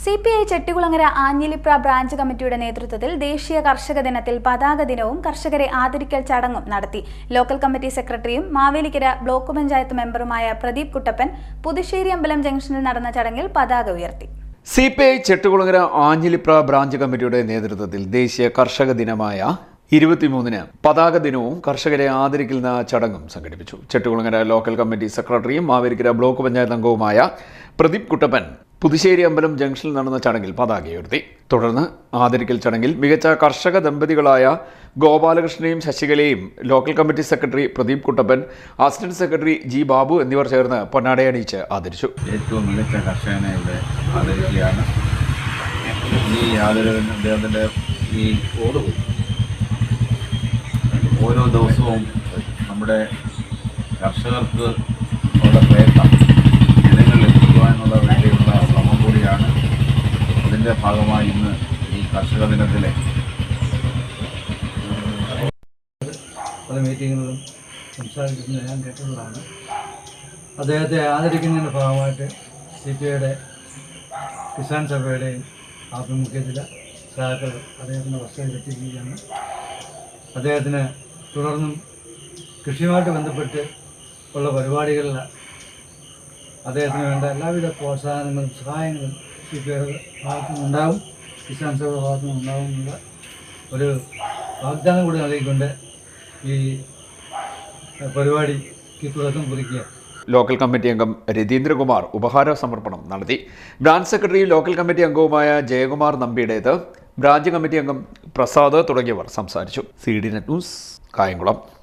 CPI Chettikulangara Anjilipra branch കമ്മിറ്റിയുടെ നേതൃത്വത്തിൽ ദേശീയ കർഷക ദിനത്തിൽ പതാക ദിനവും കർഷകരെ ആദരിക്കൽ ചടങ്ങും നടത്തി. ലോക്കൽ കമ്മിറ്റി സെക്രട്ടറിയും മാവേലിക്കര ബ്ലോക്ക് പഞ്ചായത്ത് മെമ്പറുമായ പ്രദീപ് കുട്ടപ്പൻ പുതുശ്ശേരി അമ്പലം ജംഗ്ഷനിൽ നടന്ന ചടങ്ങിൽ പതാക ഉയർത്തി. CPI ചെട്ടികുളങ്ങര ആഞ്ഞിലിപ്ര ബ്രാഞ്ച് കമ്മിറ്റിയുടെ നേതൃത്വത്തിൽ ദേശീയ കർഷക ദിനമായ 23-ന് പതാക ദിനവും കർഷകരെ ആദരിക്കുന്ന ചടങ്ങും സംഘടിപ്പിച്ചു. ചെട്ടികുളങ്ങര ലോക്കൽ കമ്മിറ്റി സെക്രട്ടറിയും മാവേലിക്കര ബ്ലോക്ക് പഞ്ചായത്ത് അംഗവുമായ പ്രദീപ് കുട്ടപ്പൻ പുതുശ്ശേരി അമ്പലം ജംഗ്ഷനിൽ നടന്ന ചടങ്ങിൽ പതാക ഉയർത്തി. തുടർന്ന് ആദരിക്കൽ ചടങ്ങിൽ മികച്ച കർഷക ദമ്പതികളായ ഗോപാലകൃഷ്ണനെയും ശശികലയും local committee secretary Pradeep Kuttappan, assistant secretary G Babu എന്നിവർ ചേർന്ന് പൊന്നാടയണിയിച്ച് ആദരിച്ചു. ഏറ്റവും മികച്ച കർഷകനെ ഇവിടെ ആദരിക്കുകയാണ്. ഈ ആദരവിന് അദ്ദേഹത്തിൻ്റെ ഈ ഓരോ ദിവസവും നമ്മുടെ കർഷകർക്ക് ഉള്ള പ്രയത്നം ജനങ്ങളിൽ എത്തിക്കുവാനുള്ള വേണ്ടിയുള്ള ശ്രമം കൂടിയാണ്. അതിൻ്റെ ഭാഗമായി ഇന്ന് ഈ കർഷക ദിനത്തിലെ പല മീറ്റിങ്ങുകളിലും സംസാരിക്കുന്നത് ഞാൻ കേട്ടിട്ടുള്ളതാണ്. അദ്ദേഹത്തെ ആദരിക്കുന്നതിൻ്റെ ഭാഗമായിട്ട് CPIയുടെ കിസാൻ സഭയുടെയും ആഭിമുഖ്യത്തിൽ സഹാക്കൾ അദ്ദേഹത്തിൻ്റെ വസ്തുതയിലെത്തിക്കുകയാണ്. അദ്ദേഹത്തിന് തുടർന്നും കൃഷിയുമായിട്ട് ബന്ധപ്പെട്ട് ഉള്ള പരിപാടികളിൽ അദ്ദേഹത്തിന് വേണ്ട എല്ലാവിധ പ്രോത്സാഹനങ്ങളും സഹായങ്ങളും CPIയുടെ ഭാഗത്തുനിന്നുണ്ടാവും, കിസാൻ സഭയുടെ ഭാഗത്തുനിന്നുണ്ടാവും എന്നുള്ള ഒരു വാഗ്ദാനം കൂടി നൽകിക്കൊണ്ട് ഈ പരിപാടിക്ക് തുടക്കം കുറിക്കുക. ലോക്കൽ കമ്മിറ്റി അംഗം രതീന്ദ്രകുമാർ ഉപഹാര സമർപ്പണം നടത്തി. ബ്രാഞ്ച് സെക്രട്ടറി ലോക്കൽ കമ്മിറ്റി അംഗവുമായ ജയകുമാർ നമ്പിയുടേത്, ബ്രാഞ്ച് കമ്മിറ്റി അംഗം പ്രസാദ് തുടങ്ങിയവർ സംസാരിച്ചു. CDNet news, Kayamkulam.